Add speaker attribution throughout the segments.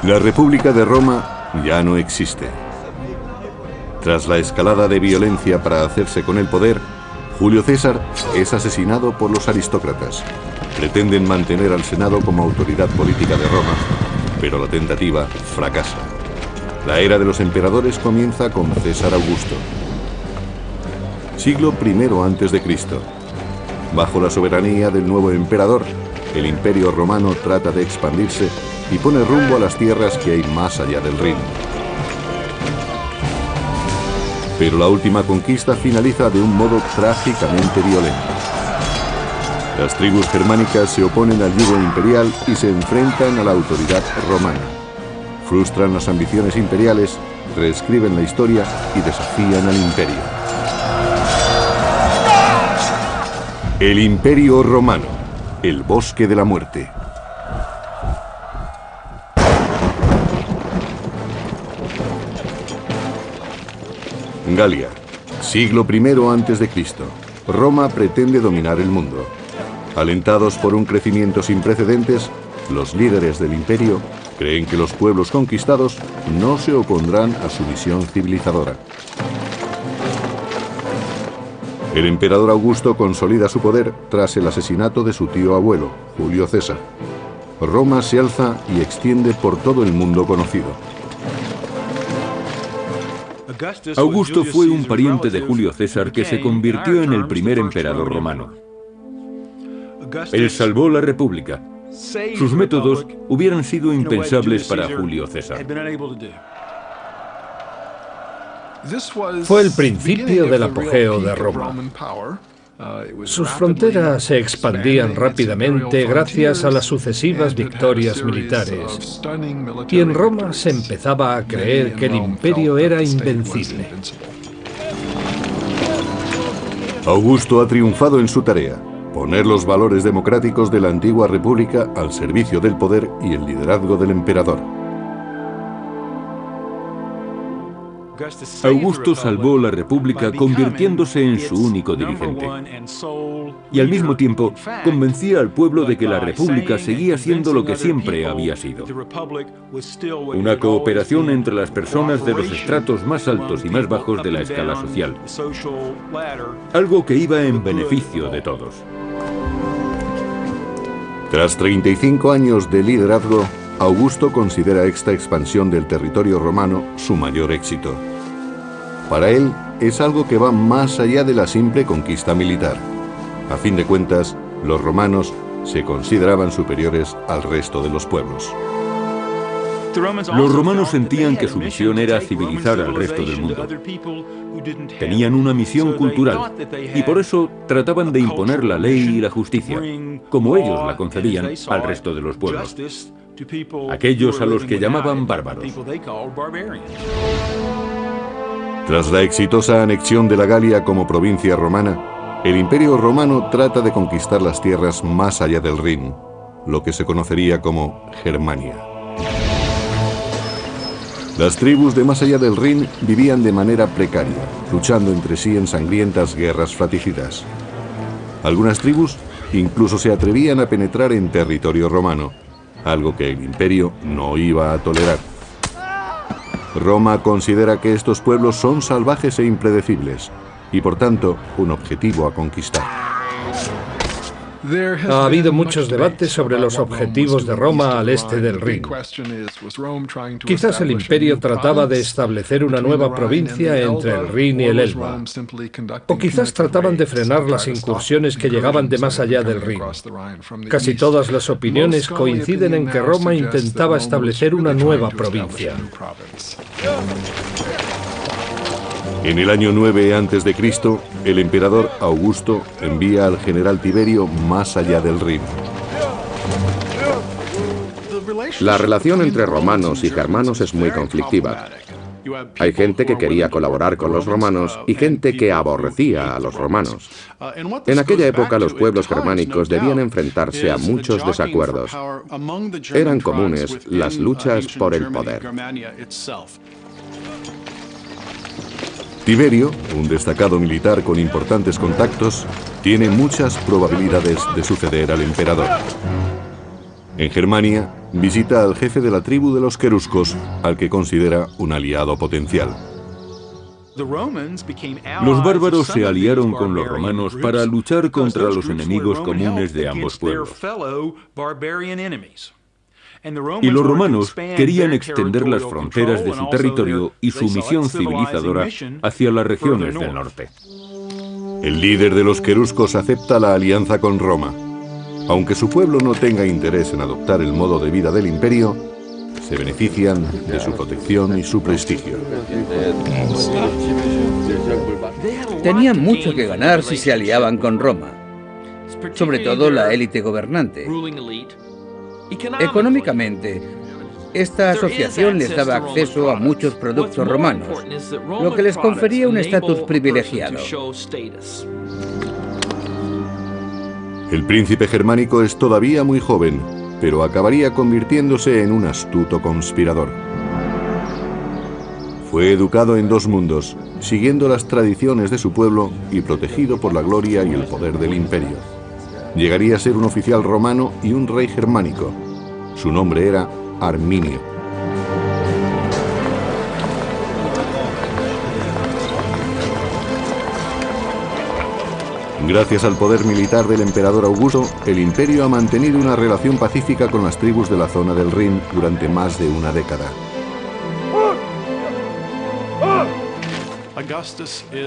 Speaker 1: La República de Roma ya no existe. Tras la escalada de violencia para hacerse con el poder, Julio César es asesinado por los aristócratas. Pretenden mantener al Senado como autoridad política de Roma, pero la tentativa fracasa. La era de los emperadores comienza con César Augusto. Siglo I a.C. Bajo la soberanía del nuevo emperador, el Imperio Romano trata de expandirse y pone rumbo a las tierras que hay más allá del Rin. Pero la última conquista finaliza de un modo trágicamente violento. Las tribus germánicas se oponen al yugo imperial y se enfrentan a la autoridad romana. Frustran las ambiciones imperiales, reescriben la historia y desafían al imperio. El Imperio Romano, el bosque de la muerte. Galia, siglo I a.C. Roma pretende dominar el mundo. Alentados por un crecimiento sin precedentes, los líderes del imperio creen que los pueblos conquistados no se opondrán a su visión civilizadora. El emperador Augusto consolida su poder tras el asesinato de su tío abuelo, Julio César. Roma se alza y extiende por todo el mundo conocido.
Speaker 2: Augusto fue un pariente de Julio César que se convirtió en el primer emperador romano. Él salvó la República. Sus métodos hubieran sido impensables para Julio César.
Speaker 3: Fue el principio del apogeo de Roma. Sus fronteras se expandían rápidamente gracias a las sucesivas victorias militares. Y en Roma se empezaba a creer que el imperio era invencible.
Speaker 1: Augusto ha triunfado en su tarea: poner los valores democráticos de la antigua república al servicio del poder y el liderazgo del emperador.
Speaker 2: Augusto salvó la República convirtiéndose en su único dirigente. Y al mismo tiempo convencía al pueblo de que la República seguía siendo lo que siempre había sido: una cooperación entre las personas de los estratos más altos y más bajos de la escala social. Algo que iba en beneficio de todos.
Speaker 1: Tras 35 años de liderazgo, Augusto considera esta expansión del territorio romano su mayor éxito. Para él, es algo que va más allá de la simple conquista militar. A fin de cuentas, los romanos se consideraban superiores al resto de los pueblos.
Speaker 2: Los romanos sentían que su misión era civilizar al resto del mundo. Tenían una misión cultural y por eso trataban de imponer la ley y la justicia, como ellos la concebían, al resto de los pueblos, aquellos a los que llamaban bárbaros.
Speaker 1: Tras la exitosa anexión de la Galia como provincia romana, el Imperio Romano trata de conquistar las tierras más allá del Rin, lo que se conocería como Germania. Las tribus de más allá del Rin vivían de manera precaria, luchando entre sí en sangrientas guerras fratricidas. Algunas tribus incluso se atrevían a penetrar en territorio romano, algo que el imperio no iba a tolerar. Roma considera que estos pueblos son salvajes e impredecibles, y por tanto, un objetivo a conquistar.
Speaker 3: Ha habido muchos debates sobre los objetivos de Roma al este del Rin. Quizás el imperio trataba de establecer una nueva provincia entre el Rin y el Elba. O quizás trataban de frenar las incursiones que llegaban de más allá del Rin. Casi todas las opiniones coinciden en que Roma intentaba establecer una nueva provincia.
Speaker 1: En el año 9 a.C., el emperador Augusto envía al general Tiberio más allá del Rin.
Speaker 4: La relación entre romanos y germanos es muy conflictiva. Hay gente que quería colaborar con los romanos y gente que aborrecía a los romanos. En aquella época los pueblos germánicos debían enfrentarse a muchos desacuerdos. Eran comunes las luchas por el poder.
Speaker 1: Tiberio, un destacado militar con importantes contactos, tiene muchas probabilidades de suceder al emperador. En Germania, visita al jefe de la tribu de los queruscos, al que considera un aliado potencial.
Speaker 2: Los bárbaros se aliaron con los romanos para luchar contra los enemigos comunes de ambos pueblos. Y los romanos querían extender las fronteras de su territorio y su misión civilizadora hacia las regiones del norte.
Speaker 1: El líder de los queruscos acepta la alianza con Roma. Aunque su pueblo no tenga interés en adoptar el modo de vida del imperio, se benefician de su protección y su prestigio.
Speaker 5: Tenían mucho que ganar si se aliaban con Roma, sobre todo la élite gobernante. Económicamente, esta asociación les daba acceso a muchos productos romanos, lo que les confería un estatus privilegiado.
Speaker 1: El príncipe germánico es todavía muy joven, pero acabaría convirtiéndose en un astuto conspirador. Fue educado en dos mundos, siguiendo las tradiciones de su pueblo y protegido por la gloria y el poder del imperio. Llegaría a ser un oficial romano y un rey germánico. Su nombre era Arminio. Gracias al poder militar del emperador Augusto, el imperio ha mantenido una relación pacífica con las tribus de la zona del Rin durante más de una década.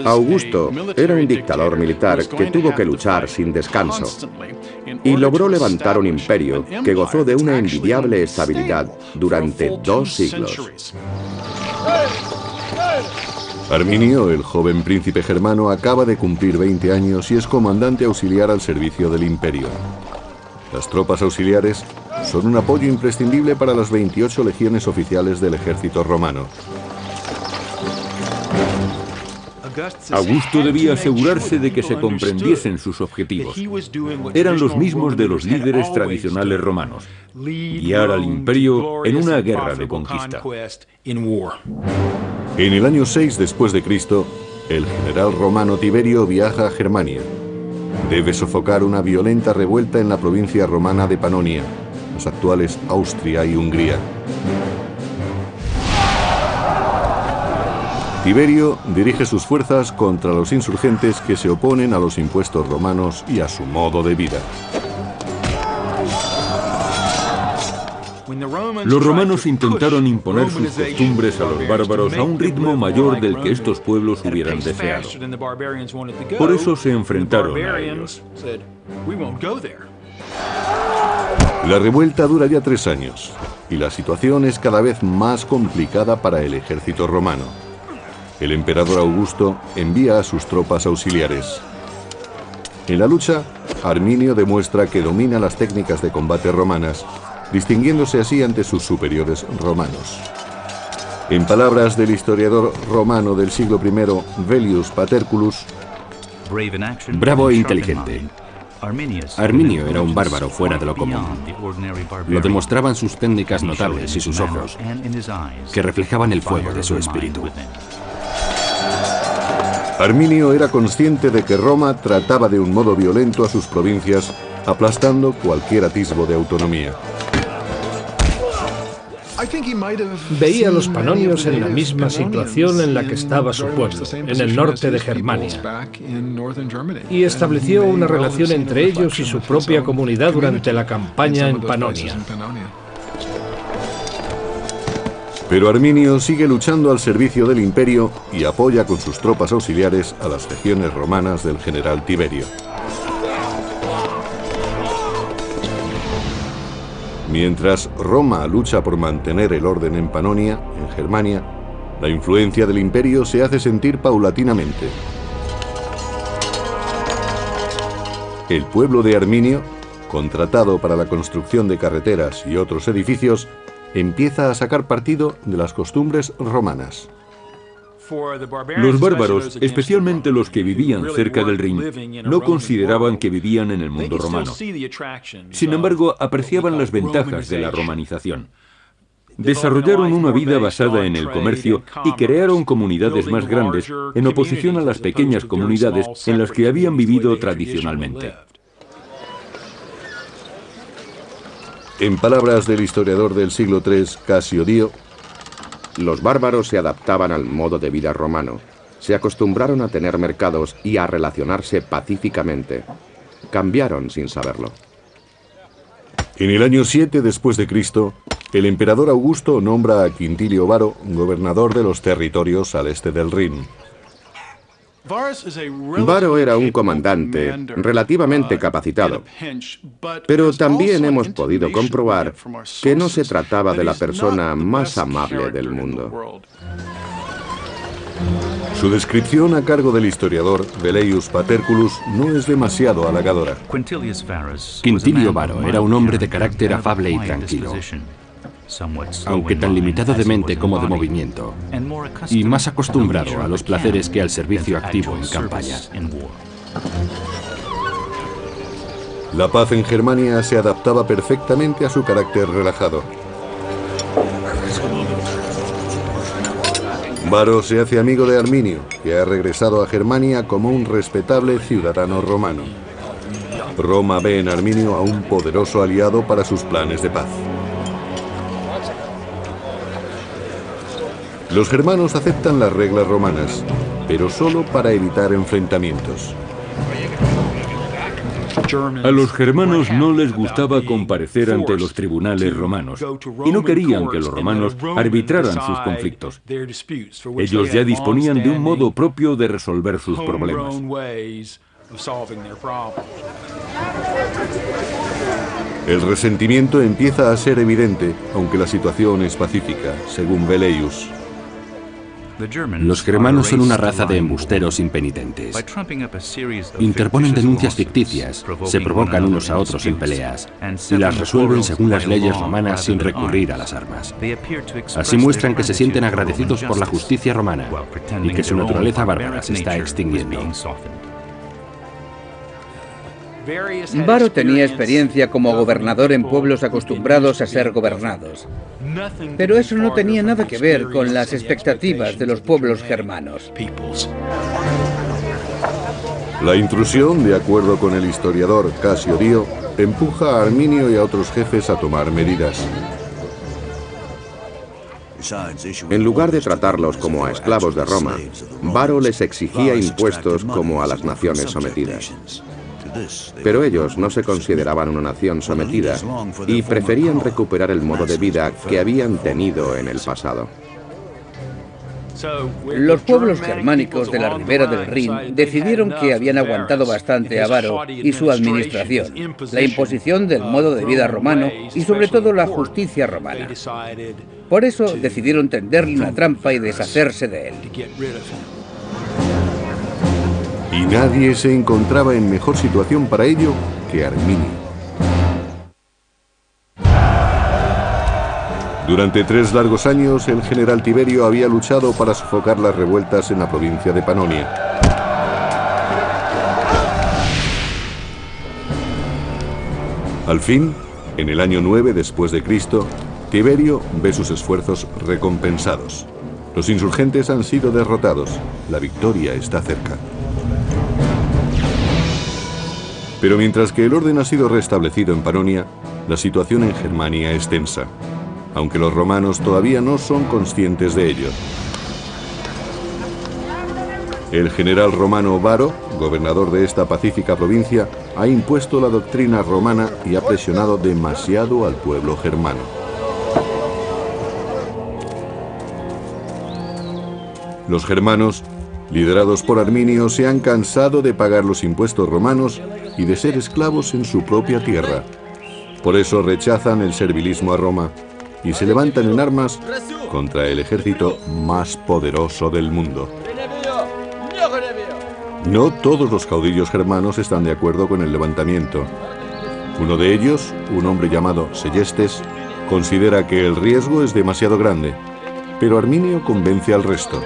Speaker 4: Augusto era un dictador militar que tuvo que luchar sin descanso y logró levantar un imperio que gozó de una envidiable estabilidad durante 2 siglos.
Speaker 1: Arminio, el joven príncipe germano, acaba de cumplir 20 años y es comandante auxiliar al servicio del imperio. Las tropas auxiliares son un apoyo imprescindible para las 28 legiones oficiales del ejército romano.
Speaker 2: Augusto debía asegurarse de que se comprendiesen sus objetivos. Eran los mismos de los líderes tradicionales romanos: guiar al imperio en una guerra de conquista.
Speaker 1: En el año 6 después de Cristo, el general romano Tiberio viaja a Germania. Debe sofocar una violenta revuelta en la provincia romana de Panonia, las actuales Austria y Hungría. Tiberio dirige sus fuerzas contra los insurgentes que se oponen a los impuestos romanos y a su modo de vida.
Speaker 2: Los romanos intentaron imponer sus costumbres a los bárbaros a un ritmo mayor del que estos pueblos hubieran deseado. Por eso se enfrentaron a ellos.
Speaker 1: La revuelta dura ya 3 años y la situación es cada vez más complicada para el ejército romano. El emperador Augusto envía a sus tropas auxiliares. En la lucha, Arminio demuestra que domina las técnicas de combate romanas, distinguiéndose así ante sus superiores romanos. En palabras del historiador romano del siglo I, Velius Paterculus,
Speaker 6: bravo e inteligente. Arminio era un bárbaro fuera de lo común. Lo demostraban sus técnicas notables y sus ojos, que reflejaban el fuego de su espíritu.
Speaker 1: Arminio era consciente de que Roma trataba de un modo violento a sus provincias, aplastando cualquier atisbo de autonomía.
Speaker 3: Veía a los panonios en la misma situación en la que estaba su pueblo, en el norte de Germania, y estableció una relación entre ellos y su propia comunidad durante la campaña en Panonia.
Speaker 1: Pero Arminio sigue luchando al servicio del imperio y apoya con sus tropas auxiliares a las legiones romanas del general Tiberio. Mientras Roma lucha por mantener el orden en Panonia, en Germania, la influencia del imperio se hace sentir paulatinamente. El pueblo de Arminio, contratado para la construcción de carreteras y otros edificios, empieza a sacar partido de las costumbres romanas.
Speaker 2: Los bárbaros, especialmente los que vivían cerca del Rin, no consideraban que vivían en el mundo romano. Sin embargo, apreciaban las ventajas de la romanización. Desarrollaron una vida basada en el comercio y crearon comunidades más grandes en oposición a las pequeñas comunidades en las que habían vivido tradicionalmente.
Speaker 1: En palabras del historiador del siglo III, Casio Dio,
Speaker 4: los bárbaros se adaptaban al modo de vida romano, se acostumbraron a tener mercados y a relacionarse pacíficamente. Cambiaron sin saberlo.
Speaker 1: En el año 7 después de Cristo, el emperador Augusto nombra a Quintilio Varo gobernador de los territorios al este del Rin.
Speaker 4: Varo era un comandante relativamente capacitado, pero también hemos podido comprobar que no se trataba de la persona más amable del mundo.
Speaker 1: Su descripción a cargo del historiador Velleius Paterculus no es demasiado halagadora.
Speaker 6: Quintilio Varo era un hombre de carácter afable y tranquilo, aunque tan limitado de mente como de movimiento, y más acostumbrado a los placeres que al servicio activo en campaña.
Speaker 1: La paz en Germania se adaptaba perfectamente a su carácter relajado. Varo se hace amigo de Arminio, que ha regresado a Germania como un respetable ciudadano romano. Roma ve en Arminio a un poderoso aliado para sus planes de paz. Los germanos aceptan las reglas romanas, pero solo para evitar enfrentamientos.
Speaker 2: A los germanos no les gustaba comparecer ante los tribunales romanos y no querían que los romanos arbitraran sus conflictos. Ellos ya disponían de un modo propio de resolver sus problemas.
Speaker 1: El resentimiento empieza a ser evidente, aunque la situación es pacífica, según Velleius.
Speaker 6: Los germanos son una raza de embusteros impenitentes. Interponen denuncias ficticias, se provocan unos a otros en peleas y las resuelven según las leyes romanas sin recurrir a las armas. Así muestran que se sienten agradecidos por la justicia romana y que su naturaleza bárbara se está extinguiendo.
Speaker 5: Varo tenía experiencia como gobernador en pueblos acostumbrados a ser gobernados. Pero eso no tenía nada que ver con las expectativas de los pueblos germanos.
Speaker 1: La intrusión, de acuerdo con el historiador Casio Dio, empuja a Arminio y a otros jefes a tomar medidas.
Speaker 4: En lugar de tratarlos como a esclavos de Roma, Varo les exigía impuestos como a las naciones sometidas. Pero ellos no se consideraban una nación sometida y preferían recuperar el modo de vida que habían tenido en el pasado.
Speaker 5: Los pueblos germánicos de la ribera del Rin decidieron que habían aguantado bastante a Varo y su administración, la imposición del modo de vida romano y sobre todo la justicia romana. Por eso decidieron tenderle una trampa y deshacerse de él.
Speaker 1: Y nadie se encontraba en mejor situación para ello que Arminio. Durante 3 largos años, el general Tiberio había luchado para sofocar las revueltas en la provincia de Panonia. Al fin, en el año 9 después de Cristo, Tiberio ve sus esfuerzos recompensados. Los insurgentes han sido derrotados. La victoria está cerca. Pero mientras que el orden ha sido restablecido en Panonia, la situación en Germania es tensa, aunque los romanos todavía no son conscientes de ello. El general romano Varo, gobernador de esta pacífica provincia, ha impuesto la doctrina romana y ha presionado demasiado al pueblo germano. Los germanos, liderados por Arminio, se han cansado de pagar los impuestos romanos y de ser esclavos en su propia tierra. Por eso rechazan el servilismo a Roma y se levantan en armas contra el ejército más poderoso del mundo. No todos los caudillos germanos están de acuerdo con el levantamiento. Uno de ellos, un hombre llamado Sellestes, considera que el riesgo es demasiado grande, pero Arminio convence al resto.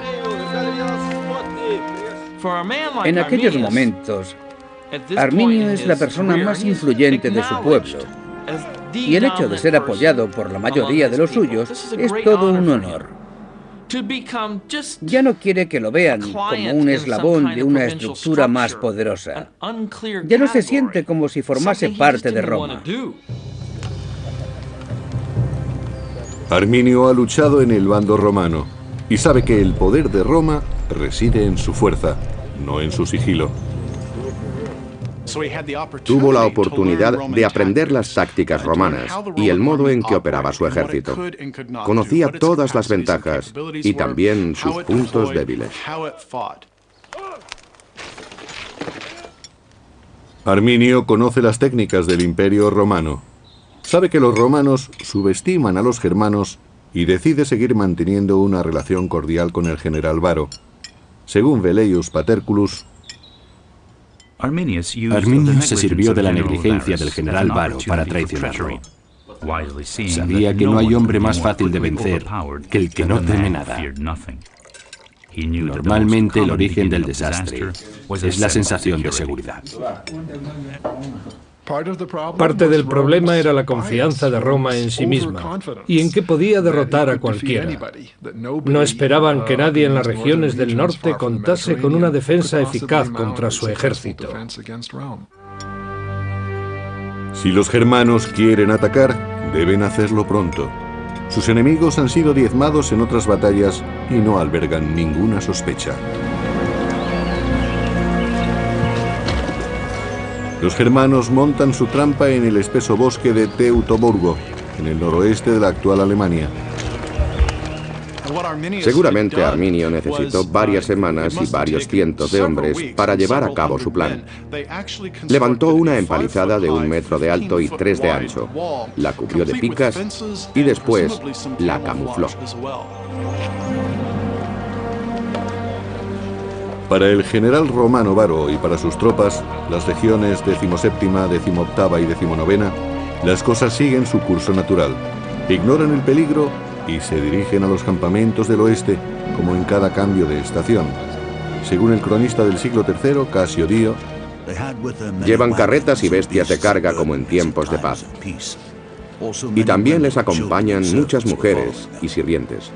Speaker 5: En aquellos momentos, Arminio es la persona más influyente de su pueblo, y el hecho de ser apoyado por la mayoría de los suyos es todo un honor. Ya no quiere que lo vean como un eslabón de una estructura más poderosa. Ya no se siente como si formase parte de Roma.
Speaker 1: Arminio ha luchado en el bando romano y sabe que el poder de Roma reside en su fuerza, no en su sigilo.
Speaker 4: Tuvo la oportunidad de aprender las tácticas romanas y el modo en que operaba su ejército. Conocía todas las ventajas y también sus puntos débiles.
Speaker 1: Arminio conoce las técnicas del Imperio Romano. Sabe que los romanos subestiman a los germanos y decide seguir manteniendo una relación cordial con el general Varo. Según Velleius Paterculus,
Speaker 6: Arminio se sirvió de la negligencia del general Varo para traicionarlo. Sabía que no hay hombre más fácil de vencer que el que no teme nada. Normalmente el origen del desastre es la sensación de seguridad.
Speaker 3: Parte del problema era la confianza de Roma en sí misma y en que podía derrotar a cualquiera. No esperaban que nadie en las regiones del norte contase con una defensa eficaz contra su ejército.
Speaker 1: Si los germanos quieren atacar, deben hacerlo pronto. Sus enemigos han sido diezmados en otras batallas y no albergan ninguna sospecha. Los germanos montan su trampa en el espeso bosque de Teutoburgo, en el noroeste de la actual Alemania.
Speaker 4: Seguramente Arminio necesitó varias semanas y varios cientos de hombres para llevar a cabo su plan. Levantó una empalizada de 1 metro de alto y 3 de ancho, la cubrió de picas y después la camufló.
Speaker 1: Para el general romano Varo y para sus tropas, las legiones 17ª, 18ª y 19ª, las cosas siguen su curso natural. Ignoran el peligro y se dirigen a los campamentos del oeste, como en cada cambio de estación. Según el cronista del siglo III, Casio Dio,
Speaker 4: llevan carretas y bestias de carga como en tiempos de paz. Y también les acompañan muchas mujeres y sirvientes.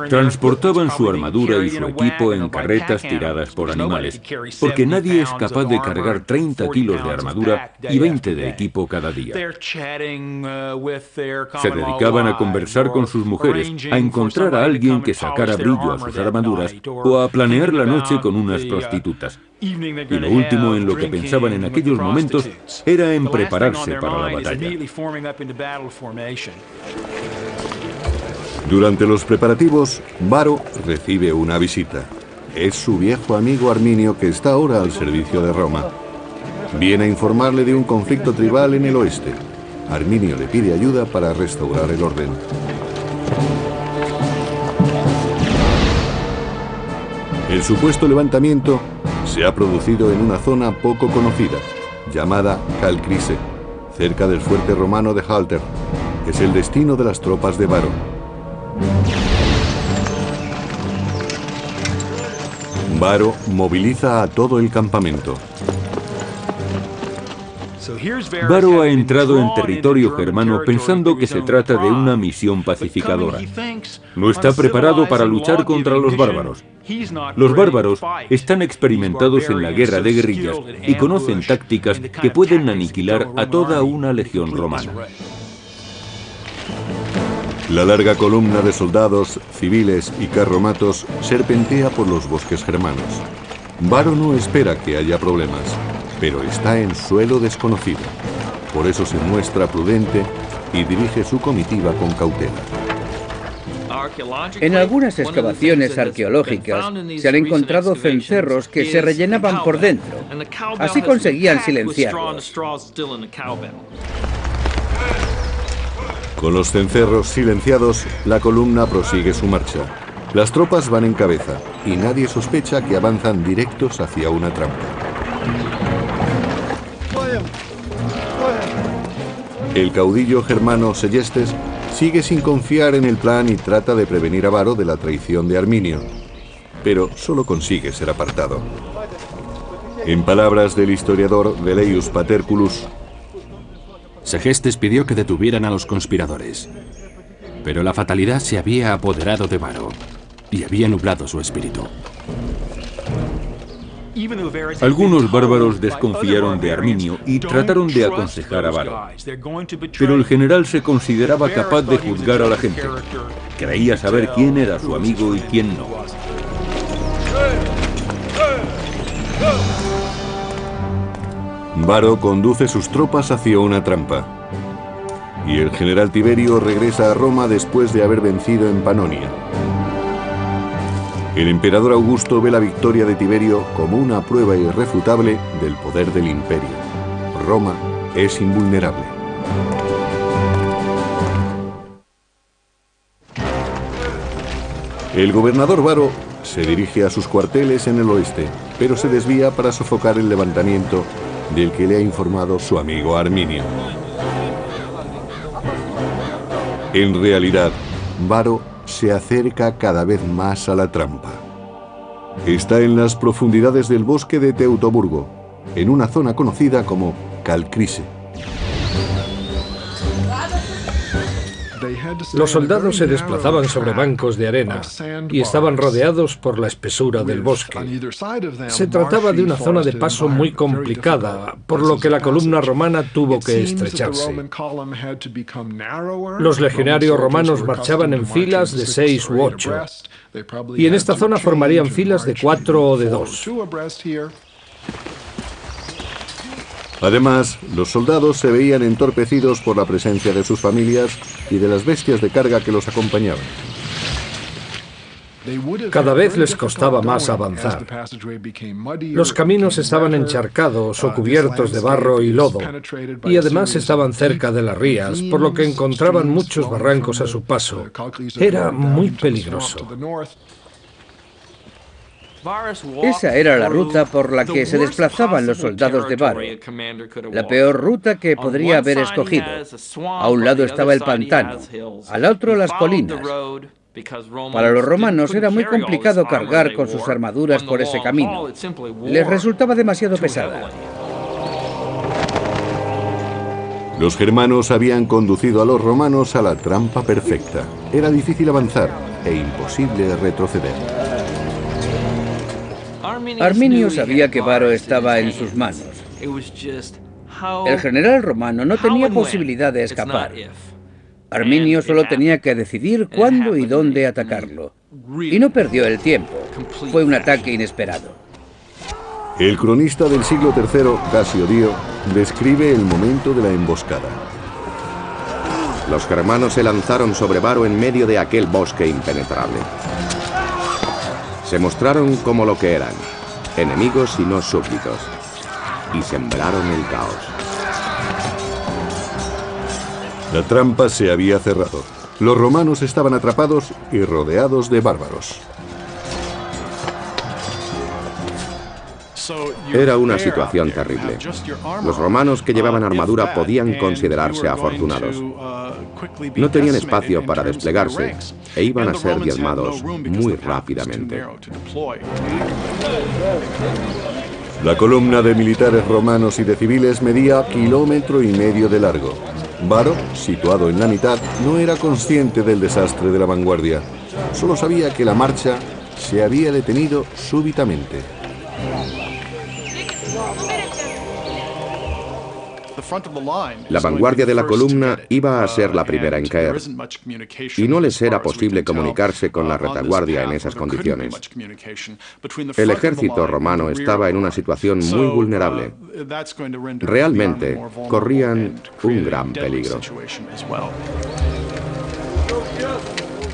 Speaker 2: Transportaban su armadura y su equipo en carretas tiradas por animales, porque nadie es capaz de cargar 30 kilos de armadura y 20 de equipo cada día. Se dedicaban a conversar con sus mujeres, a encontrar a alguien que sacara brillo a sus armaduras o a planear la noche con unas prostitutas. Y lo último en lo que pensaban en aquellos momentos era en prepararse para la batalla.
Speaker 1: Durante los preparativos, Varo recibe una visita. Es su viejo amigo Arminio, que está ahora al servicio de Roma. Viene a informarle de un conflicto tribal en el oeste. Arminio le pide ayuda para restaurar el orden. El supuesto levantamiento se ha producido en una zona poco conocida, llamada Calcrise, cerca del fuerte romano de Halter. Es el destino de las tropas de Varo. Varo moviliza a todo el campamento.
Speaker 2: Varo ha entrado en territorio germano pensando que se trata de una misión pacificadora. No está preparado para luchar contra los bárbaros. Los bárbaros están experimentados en la guerra de guerrillas y conocen tácticas que pueden aniquilar a toda una legión romana.
Speaker 1: La larga columna de soldados, civiles y carromatos serpentea por los bosques germanos. Varo no espera que haya problemas, pero está en suelo desconocido. Por eso se muestra prudente y dirige su comitiva con cautela.
Speaker 5: En algunas excavaciones arqueológicas se han encontrado cencerros que se rellenaban por dentro. Así conseguían silenciarlos.
Speaker 1: Con los cencerros silenciados, la columna prosigue su marcha. Las tropas van en cabeza y nadie sospecha que avanzan directos hacia una trampa. El caudillo germano Seyestes sigue sin confiar en el plan y trata de prevenir a Varo de la traición de Arminio, pero solo consigue ser apartado. En palabras del historiador Velleius Paterculus,
Speaker 6: Segestes pidió que detuvieran a los conspiradores, pero la fatalidad se había apoderado de Varo y había nublado su espíritu.
Speaker 2: Algunos bárbaros desconfiaron de Arminio y trataron de aconsejar a Varo. Pero el general se consideraba capaz de juzgar a la gente. Creía saber quién era su amigo y quién no.
Speaker 1: Varo conduce sus tropas hacia una trampa. Y el general Tiberio regresa a Roma después de haber vencido en Panonia. El emperador Augusto ve la victoria de Tiberio como una prueba irrefutable del poder del imperio. Roma es invulnerable. El gobernador Varo se dirige a sus cuarteles en el oeste, pero se desvía para sofocar el levantamiento del que le ha informado su amigo Arminio. En realidad, Varo se acerca cada vez más a la trampa. Está en las profundidades del bosque de Teutoburgo, en una zona conocida como Calcrise.
Speaker 3: Los soldados se desplazaban sobre bancos de arena y estaban rodeados por la espesura del bosque. Se trataba de una zona de paso muy complicada, por lo que la columna romana tuvo que estrecharse. Los legionarios romanos marchaban en filas de 6 u 8, y en esta zona formarían filas de 4 o de 2.
Speaker 1: Además, los soldados se veían entorpecidos por la presencia de sus familias y de las bestias de carga que los acompañaban.
Speaker 3: Cada vez les costaba más avanzar. Los caminos estaban encharcados o cubiertos de barro y lodo, y además estaban cerca de las rías, por lo que encontraban muchos barrancos a su paso. Era muy peligroso.
Speaker 5: Esa era la ruta por la que se desplazaban los soldados de Varo. La peor ruta que podría haber escogido. A un lado estaba el pantano, al otro las colinas. Para los romanos era muy complicado cargar con sus armaduras por ese camino. Les resultaba demasiado pesada.
Speaker 1: Los germanos habían conducido a los romanos a la trampa perfecta. Era difícil avanzar e imposible retroceder.
Speaker 5: Arminio sabía que Varo estaba en sus manos. El general romano no tenía posibilidad de escapar. Arminio solo tenía que decidir cuándo y dónde atacarlo. Y no perdió el tiempo. Fue un ataque inesperado.
Speaker 1: El cronista del siglo III, Casio Dio, describe el momento de la emboscada.
Speaker 4: Los germanos se lanzaron sobre Varo en medio de aquel bosque impenetrable. Se mostraron como lo que eran, enemigos y no súbditos, y sembraron el caos.
Speaker 1: La trampa se había cerrado. Los romanos estaban atrapados y rodeados de bárbaros.
Speaker 4: Era una situación terrible. Los romanos que llevaban armadura podían considerarse afortunados. No tenían espacio para desplegarse e iban a ser diezmados muy rápidamente.
Speaker 1: La columna de militares romanos y de civiles medía 1,5 kilómetros de largo. Varo, situado en la mitad, no era consciente del desastre de la vanguardia. Solo sabía que la marcha se había detenido súbitamente.
Speaker 4: La vanguardia de la columna iba a ser la primera en caer, y no les era posible comunicarse con la retaguardia en esas condiciones. El ejército romano estaba en una situación muy vulnerable. Realmente corrían un gran peligro.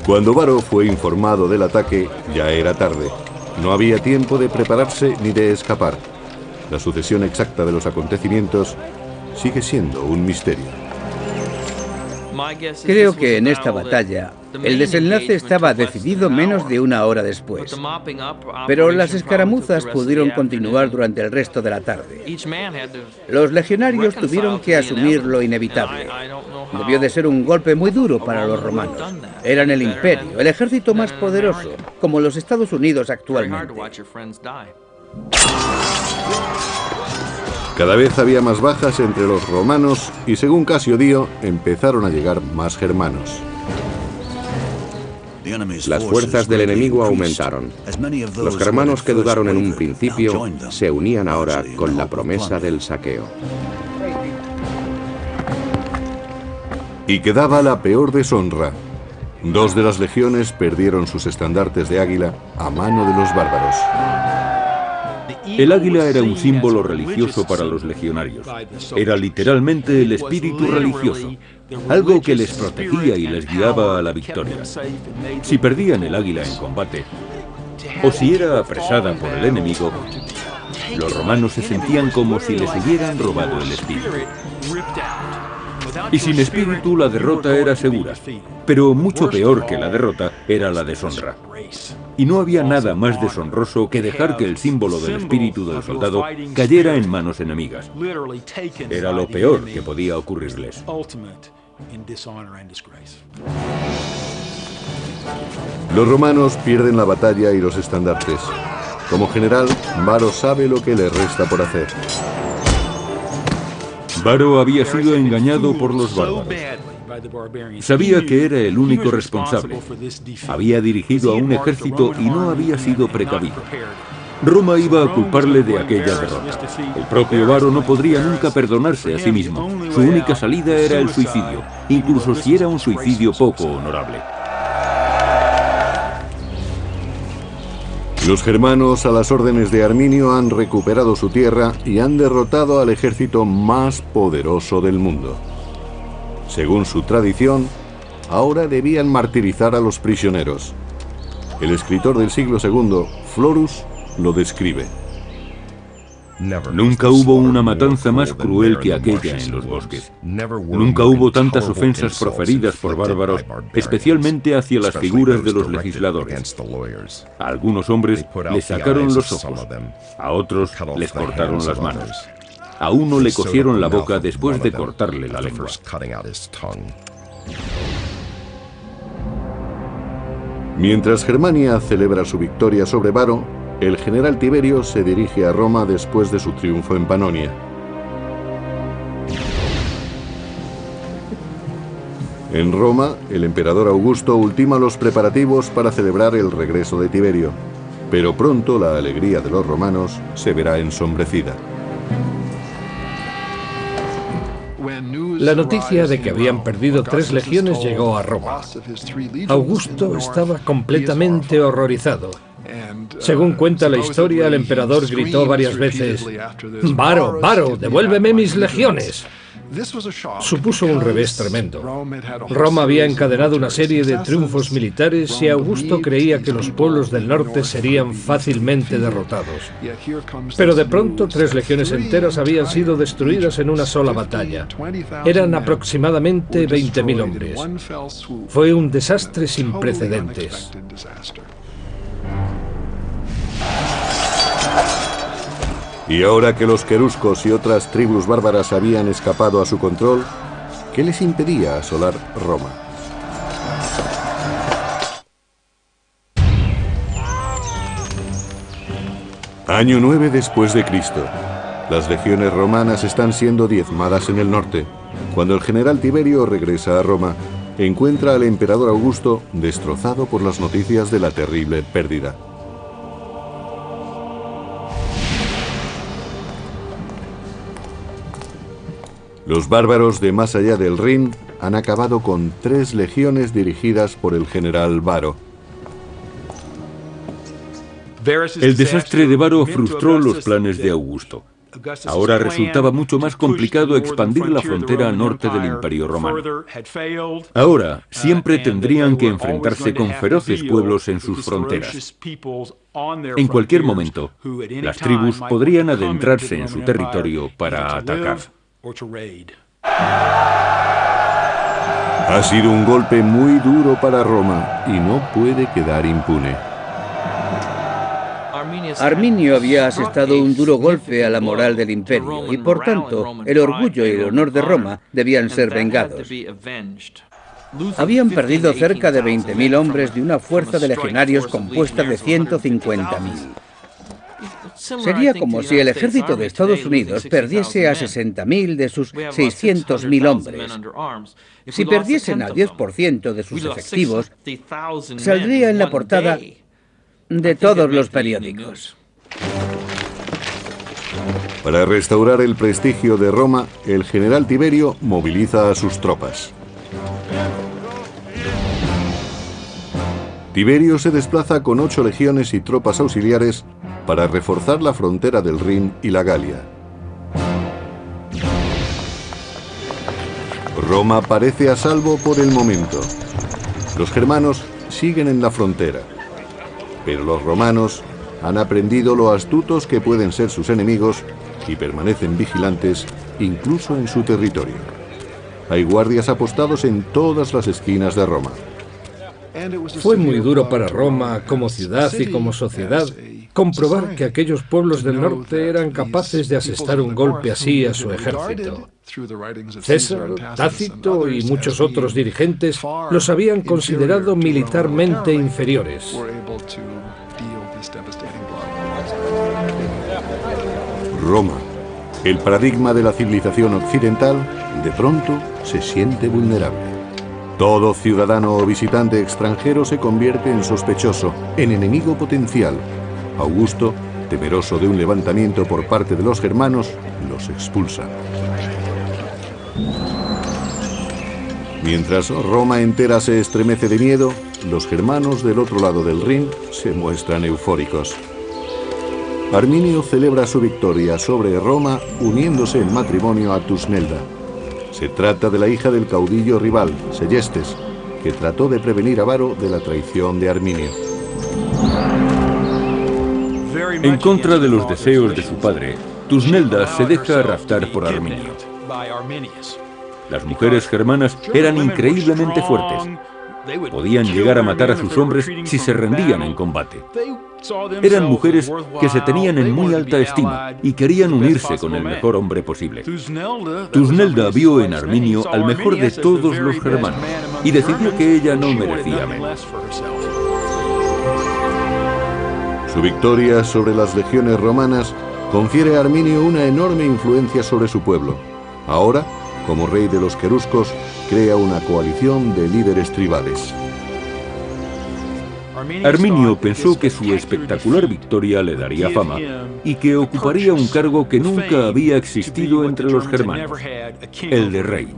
Speaker 1: Cuando Varo fue informado del ataque, ya era tarde. No había tiempo de prepararse ni de escapar. La sucesión exacta de los acontecimientos sigue siendo un misterio.
Speaker 5: Creo que en esta batalla el desenlace estaba decidido menos de una hora después, pero las escaramuzas pudieron continuar durante el resto de la tarde. Los legionarios tuvieron que asumir lo inevitable. Debió de ser un golpe muy duro para los romanos. Eran el imperio, el ejército más poderoso, como los Estados Unidos actualmente.
Speaker 1: Cada vez había más bajas entre los romanos y, según Casio Dio, empezaron a llegar más germanos.
Speaker 4: Las fuerzas del enemigo aumentaron. Los germanos que dudaron en un principio se unían ahora con la promesa del saqueo.
Speaker 1: Y quedaba la peor deshonra. 2 de las legiones perdieron sus estandartes de águila a mano de los bárbaros.
Speaker 2: El águila era un símbolo religioso para los legionarios. Era literalmente el espíritu religioso, algo que les protegía y les guiaba a la victoria. Si perdían el águila en combate, o si era apresada por el enemigo, los romanos se sentían como si les hubieran robado el espíritu. Y sin espíritu la derrota era segura, pero mucho peor que la derrota era la deshonra. Y no había nada más deshonroso que dejar que el símbolo del espíritu del soldado cayera en manos enemigas. Era lo peor que podía ocurrirles.
Speaker 1: Los romanos pierden la batalla y los estandartes. Como general, Varo sabe lo que le resta por hacer.
Speaker 2: Varo había sido engañado por los bárbaros. Sabía que era el único responsable. Había dirigido a un ejército y no había sido precavido. Roma iba a culparle de aquella derrota. El propio Varo no podría nunca perdonarse a sí mismo. Su única salida era el suicidio, incluso si era un suicidio poco honorable.
Speaker 1: Los germanos, a las órdenes de Arminio, han recuperado su tierra y han derrotado al ejército más poderoso del mundo. Según su tradición, ahora debían martirizar a los prisioneros. El escritor del siglo II, Florus, lo describe.
Speaker 2: Nunca hubo una matanza más cruel que aquella en los bosques. Nunca hubo tantas ofensas proferidas por bárbaros, especialmente hacia las figuras de los legisladores. A algunos hombres les sacaron los ojos, a otros les cortaron las manos. A uno le cosieron la boca después de cortarle la lengua.
Speaker 1: Mientras Germania celebra su victoria sobre Varo, el general Tiberio se dirige a Roma después de su triunfo en Panonia. En Roma, el emperador Augusto ultima los preparativos para celebrar el regreso de Tiberio, pero pronto la alegría de los romanos se verá ensombrecida.
Speaker 3: La noticia de que habían perdido 3 legiones llegó a Roma. Augusto estaba completamente horrorizado. Según cuenta la historia, el emperador gritó varias veces: «Varo, Varo, devuélveme mis legiones». Supuso un revés tremendo. Roma había encadenado una serie de triunfos militares y Augusto creía que los pueblos del norte serían fácilmente derrotados. Pero de pronto 3 legiones enteras habían sido destruidas en una sola batalla. Eran aproximadamente 20.000 hombres. Fue un desastre sin precedentes.
Speaker 1: Y ahora que los queruscos y otras tribus bárbaras habían escapado a su control, ¿qué les impedía asolar Roma? Año 9 después de Cristo. Las legiones romanas están siendo diezmadas en el norte. Cuando el general Tiberio regresa a Roma, encuentra al emperador Augusto destrozado por las noticias de la terrible pérdida. Los bárbaros de más allá del Rin han acabado con 3 legiones dirigidas por el general Varo.
Speaker 2: El desastre de Varo frustró los planes de Augusto. Ahora resultaba mucho más complicado expandir la frontera norte del Imperio Romano. Ahora siempre tendrían que enfrentarse con feroces pueblos en sus fronteras. En cualquier momento, las tribus podrían adentrarse en su territorio para atacar.
Speaker 1: Ha sido un golpe muy duro para Roma y no puede quedar impune.
Speaker 5: Arminio había asestado un duro golpe a la moral del imperio y, por tanto, el orgullo y el honor de Roma debían ser vengados. Habían perdido cerca de 20.000 hombres de una fuerza de legionarios compuesta de 150.000. Sería como si el ejército de Estados Unidos perdiese a 60.000 de sus 600.000 hombres. Si perdiesen al 10% de sus efectivos, saldría en la portada de todos los periódicos.
Speaker 1: Para restaurar el prestigio de Roma, el general Tiberio moviliza a sus tropas. Tiberio se desplaza con 8 legiones y tropas auxiliares para reforzar la frontera del Rin y la Galia. Roma parece a salvo por el momento. Los germanos siguen en la frontera, pero los romanos han aprendido lo astutos que pueden ser sus enemigos y permanecen vigilantes incluso en su territorio. Hay guardias apostados en todas las esquinas de Roma.
Speaker 3: Fue muy duro para Roma, como ciudad y como sociedad, comprobar que aquellos pueblos del norte eran capaces de asestar un golpe así a su ejército. César, Tácito y muchos otros dirigentes los habían considerado militarmente inferiores.
Speaker 1: Roma, el paradigma de la civilización occidental, de pronto se siente vulnerable. Todo ciudadano o visitante extranjero se convierte en sospechoso, en enemigo potencial. Augusto, temeroso de un levantamiento por parte de los germanos, los expulsa. Mientras Roma entera se estremece de miedo, los germanos del otro lado del Rin se muestran eufóricos. Arminio celebra su victoria sobre Roma uniéndose en matrimonio a Tusnelda. Se trata de la hija del caudillo rival, Seyestes, que trató de prevenir a Varo de la traición de Arminio.
Speaker 2: En contra de los deseos de su padre, Tusnelda se deja raptar por Arminio. Las mujeres germanas eran increíblemente fuertes. Podían llegar a matar a sus hombres si se rendían en combate. Eran mujeres que se tenían en muy alta estima y querían unirse con el mejor hombre posible. Tusnelda vio en Arminio al mejor de todos los germanos y decidió que ella no merecía menos.
Speaker 1: Su victoria sobre las legiones romanas confiere a Arminio una enorme influencia sobre su pueblo. Ahora, como rey de los queruscos, crea una coalición de líderes tribales.
Speaker 2: Arminio pensó que su espectacular victoria le daría fama y que ocuparía un cargo que nunca había existido entre los germanos, el de rey.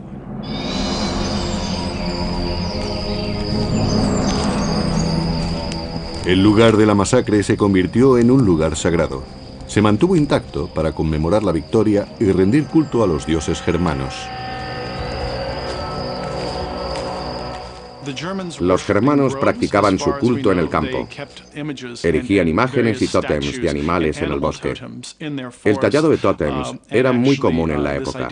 Speaker 1: El lugar de la masacre se convirtió en un lugar sagrado. Se mantuvo intacto para conmemorar la victoria y rendir culto a los dioses germanos.
Speaker 4: Los germanos practicaban su culto en el campo. Erigían imágenes y tótems de animales en el bosque. El tallado de tótems era muy común en la época,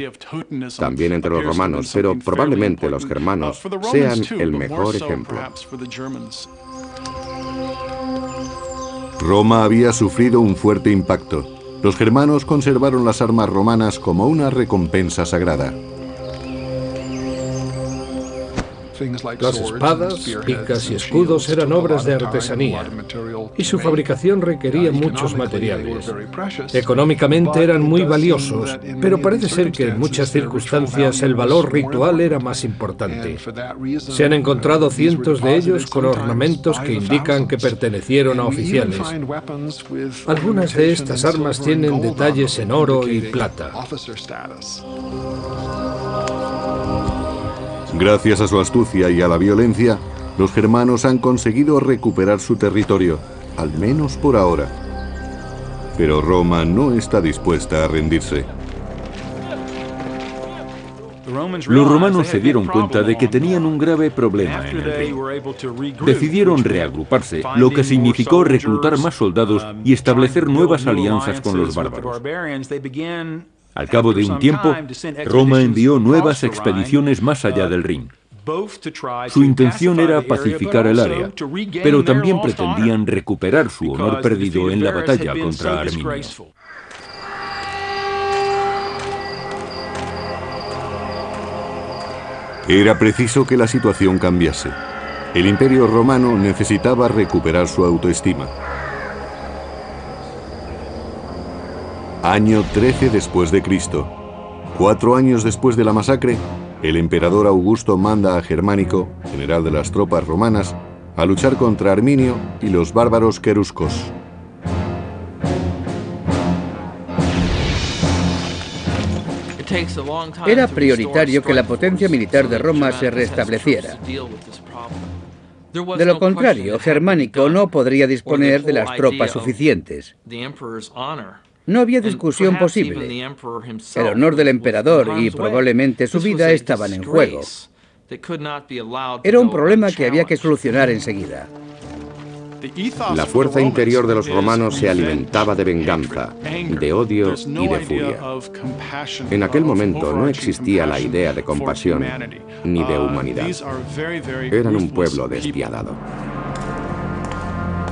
Speaker 4: también entre los romanos, pero probablemente los germanos sean el mejor ejemplo.
Speaker 1: Roma había sufrido un fuerte impacto. Los germanos conservaron las armas romanas como una recompensa sagrada.
Speaker 3: Las espadas, picas y escudos eran obras de artesanía, y su fabricación requería muchos materiales. Económicamente eran muy valiosos, pero parece ser que en muchas circunstancias el valor ritual era más importante. Se han encontrado cientos de ellos con ornamentos que indican que pertenecieron a oficiales. Algunas de estas armas tienen detalles en oro y plata.
Speaker 1: Gracias a su astucia y a la violencia, los germanos han conseguido recuperar su territorio, al menos por ahora. Pero Roma no está dispuesta a rendirse.
Speaker 2: Los romanos se dieron cuenta de que tenían un grave problema en el Rin. Decidieron reagruparse, lo que significó reclutar más soldados y establecer nuevas alianzas con los bárbaros. Al cabo de un tiempo, Roma envió nuevas expediciones más allá del Rin. Su intención era pacificar el área, pero también pretendían recuperar su honor perdido en la batalla contra Arminio.
Speaker 1: Era preciso que la situación cambiase. El Imperio Romano necesitaba recuperar su autoestima. Año 13 después de Cristo. 4 años después de la masacre, el emperador Augusto manda a Germánico, general de las tropas romanas, a luchar contra Arminio y los bárbaros queruscos.
Speaker 5: Era prioritario que la potencia militar de Roma se restableciera. De lo contrario, Germánico no podría disponer de las tropas suficientes. No había discusión posible. El honor del emperador y probablemente su vida estaban en juego. Era un problema que había que solucionar enseguida.
Speaker 4: La fuerza interior de los romanos se alimentaba de venganza, de odio y de furia. En aquel momento no existía la idea de compasión ni de humanidad. Eran un pueblo despiadado.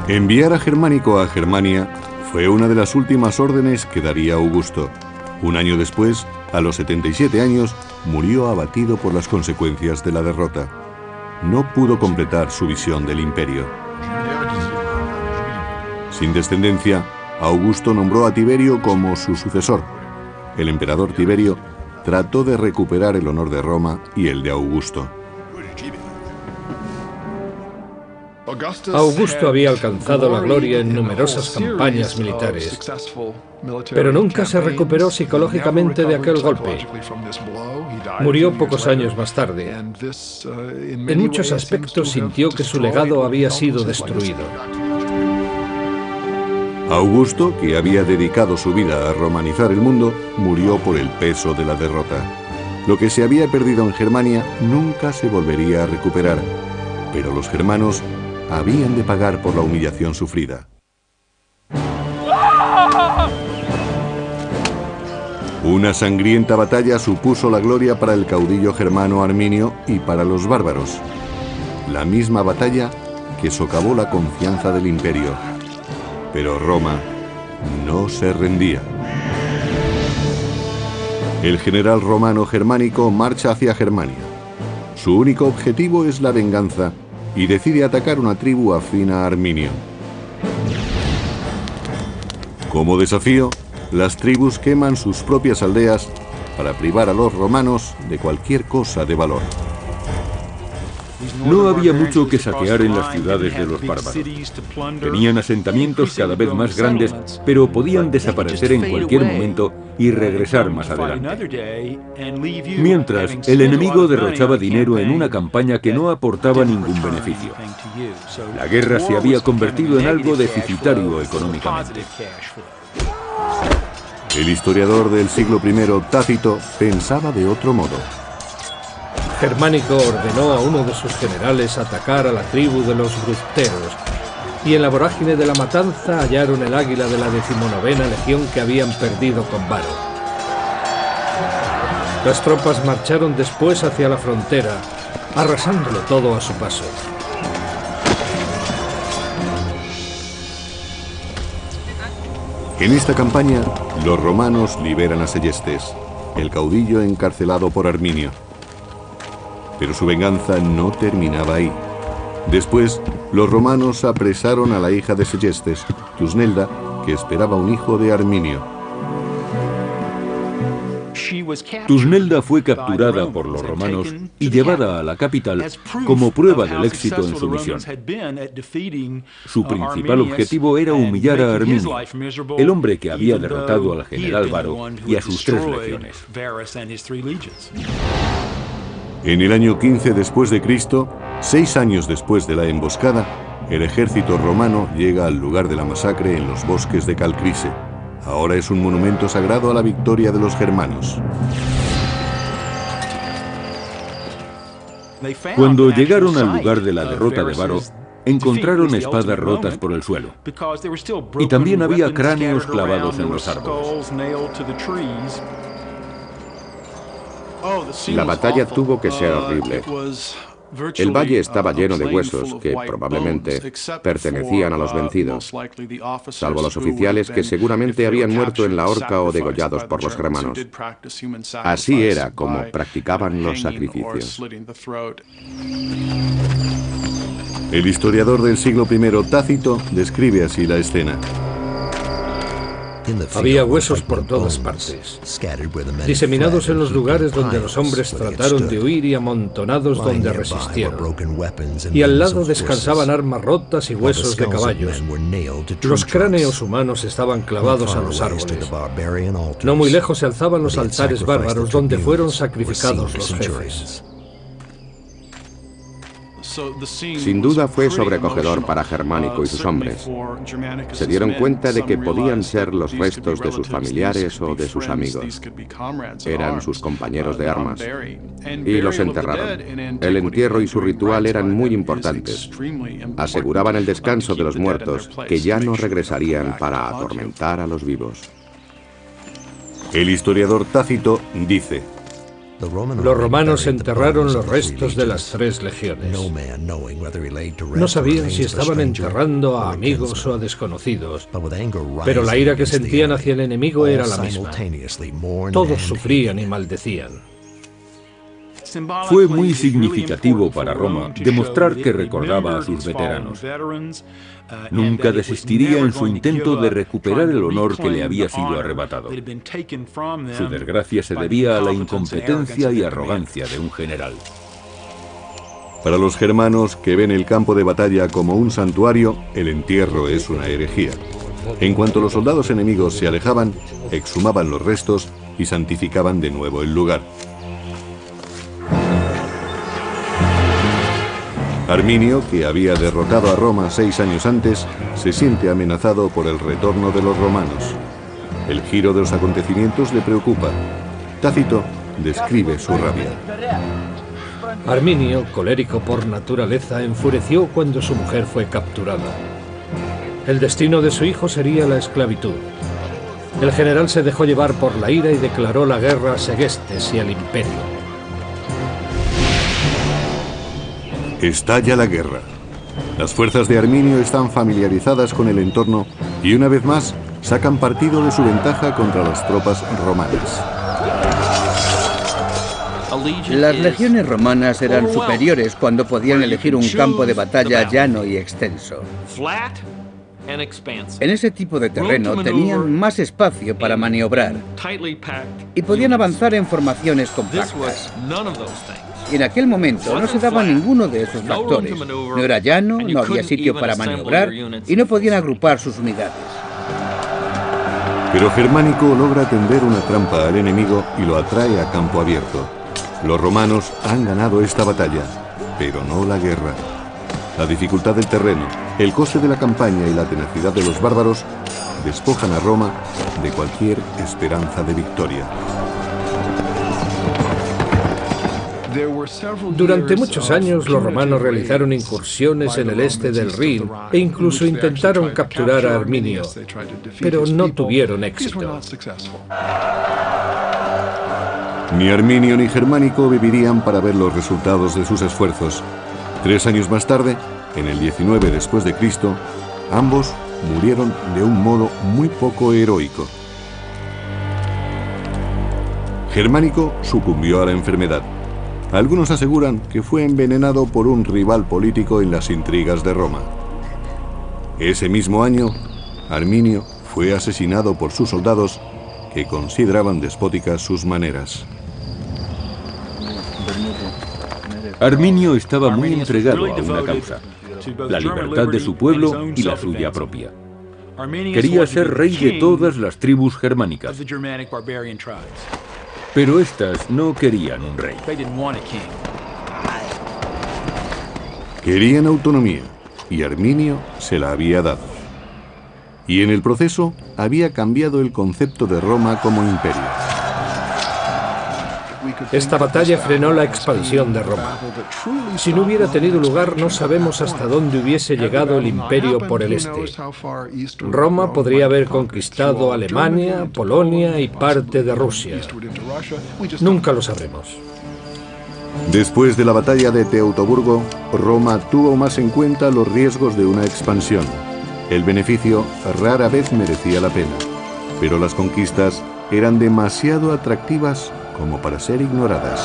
Speaker 1: Enviar a Germánico a Germania fue una de las últimas órdenes que daría Augusto. Un año después, a los 77 años, murió abatido por las consecuencias de la derrota. No pudo completar su visión del imperio. Sin descendencia, Augusto nombró a Tiberio como su sucesor. El emperador Tiberio trató de recuperar el honor de Roma y el de Augusto.
Speaker 3: Augusto había alcanzado la gloria en numerosas campañas militares, pero nunca se recuperó psicológicamente de aquel golpe. Murió pocos años más tarde. En muchos aspectos sintió que su legado había sido destruido.
Speaker 1: Augusto, que había dedicado su vida a romanizar el mundo, murió por el peso de la derrota. Lo que se había perdido en Germania nunca se volvería a recuperar, pero los germanos habían de pagar por la humillación sufrida. Una sangrienta batalla supuso la gloria para el caudillo germano Arminio y para los bárbaros. La misma batalla que socavó la confianza del imperio. Pero Roma no se rendía. El general romano Germánico marcha hacia Germania. Su único objetivo es la venganza y decide atacar una tribu afín a Arminio. Como desafío, las tribus queman sus propias aldeas para privar a los romanos de cualquier cosa de valor.
Speaker 2: No había mucho que saquear en las ciudades de los bárbaros. Tenían asentamientos cada vez más grandes, pero podían desaparecer en cualquier momento y regresar más adelante. Mientras, el enemigo derrochaba dinero en una campaña que no aportaba ningún beneficio. La guerra se había convertido en algo deficitario económicamente.
Speaker 1: El historiador del siglo I, Tácito, pensaba de otro modo.
Speaker 3: Germánico ordenó a uno de sus generales atacar a la tribu de los bructeros, y en la vorágine de la matanza hallaron el águila de la 19ª legión que habían perdido con Varo. Las tropas marcharon después hacia la frontera, arrasándolo todo a su paso.
Speaker 1: En esta campaña, los romanos liberan a Seyestes, el caudillo encarcelado por Arminio. Pero su venganza no terminaba ahí. Después, los romanos apresaron a la hija de Seyestes, Tusnelda, que esperaba un hijo de Arminio.
Speaker 2: Tusnelda fue capturada por los romanos y llevada a la capital como prueba del éxito en su misión. Su principal objetivo era humillar a Arminio, el hombre que había derrotado al general Varo y a sus 3 legiones.
Speaker 1: En el año 15 después de Cristo, 6 años después de la emboscada, el ejército romano llega al lugar de la masacre en los bosques de Calcrise. Ahora es un monumento sagrado a la victoria de los germanos.
Speaker 2: Cuando llegaron al lugar de la derrota de Varo, encontraron espadas rotas por el suelo. Y también había cráneos clavados en los árboles.
Speaker 4: La batalla tuvo que ser horrible. El valle estaba lleno de huesos que probablemente pertenecían a los vencidos, salvo los oficiales que seguramente habían muerto en la horca o degollados por los germanos. Así era como practicaban los sacrificios.
Speaker 1: El historiador del siglo I, Tácito, describe así la escena.
Speaker 3: Había huesos por todas partes, diseminados en los lugares donde los hombres trataron de huir y amontonados donde resistieron. Y al lado descansaban armas rotas y huesos de caballos. Los cráneos humanos estaban clavados a los árboles. No muy lejos se alzaban los altares bárbaros donde fueron sacrificados los jefes.
Speaker 4: Sin duda fue sobrecogedor para Germánico y sus hombres. Se dieron cuenta de que podían ser los restos de sus familiares o de sus amigos. Eran sus compañeros de armas. Y los enterraron. El entierro y su ritual eran muy importantes. Aseguraban el descanso de los muertos, que ya no regresarían para atormentar a los vivos.
Speaker 1: El historiador Tácito dice:
Speaker 3: los romanos enterraron los restos de las 3 legiones. No sabían si estaban enterrando a amigos o a desconocidos, pero la ira que sentían hacia el enemigo era la misma. Todos sufrían y maldecían.
Speaker 2: Fue muy significativo para Roma demostrar que recordaba a sus veteranos. Nunca desistiría en su intento de recuperar el honor que le había sido arrebatado. Su desgracia se debía a la incompetencia y arrogancia de un general.
Speaker 1: Para los germanos, que ven el campo de batalla como un santuario, el entierro es una herejía. En cuanto los soldados enemigos se alejaban, exhumaban los restos y santificaban de nuevo el lugar. Arminio, que había derrotado a Roma 6 años antes, se siente amenazado por el retorno de los romanos. El giro de los acontecimientos le preocupa. Tácito describe su rabia.
Speaker 3: Arminio, colérico por naturaleza, enfureció cuando su mujer fue capturada. El destino de su hijo sería la esclavitud. El general se dejó llevar por la ira y declaró la guerra a Segestes y al imperio.
Speaker 1: Estalla la guerra. Las fuerzas de Arminio están familiarizadas con el entorno y una vez más sacan partido de su ventaja contra las tropas romanas.
Speaker 5: Las legiones romanas eran superiores cuando podían elegir un campo de batalla llano y extenso. En ese tipo de terreno tenían más espacio para maniobrar y podían avanzar en formaciones compactas. Y en aquel momento no se daba ninguno de esos factores. No era llano, no había sitio para maniobrar y no podían agrupar sus unidades.
Speaker 1: Pero Germánico logra tender una trampa al enemigo y lo atrae a campo abierto. Los romanos han ganado esta batalla, pero no la guerra. La dificultad del terreno, el coste de la campaña y la tenacidad de los bárbaros despojan a Roma de cualquier esperanza de victoria.
Speaker 3: Durante muchos años los romanos realizaron incursiones en el este del Rin e incluso intentaron capturar a Arminio, pero no tuvieron éxito.
Speaker 1: Ni Arminio ni Germánico vivirían para ver los resultados de sus esfuerzos. 3 años más tarde, en el 19 después de Cristo, ambos murieron de un modo muy poco heroico. Germánico sucumbió a la enfermedad. Algunos aseguran que fue envenenado por un rival político en las intrigas de Roma. Ese mismo año, Arminio fue asesinado por sus soldados que consideraban despóticas sus maneras.
Speaker 2: Arminio estaba muy entregado a una causa, la libertad de su pueblo y la suya propia. Quería ser rey de todas las tribus germánicas. Pero estas no querían un rey.
Speaker 1: Querían autonomía, y Arminio se la había dado. Y en el proceso había cambiado el concepto de Roma como imperio.
Speaker 3: Esta batalla frenó la expansión de Roma. Si no hubiera tenido lugar, no sabemos hasta dónde hubiese llegado el imperio por el este. Roma podría haber conquistado Alemania, Polonia y parte de Rusia. Nunca lo sabremos.
Speaker 1: Después de la batalla de Teutoburgo, Roma tuvo más en cuenta los riesgos de una expansión. El beneficio rara vez merecía la pena, pero las conquistas eran demasiado atractivas como para ser ignoradas.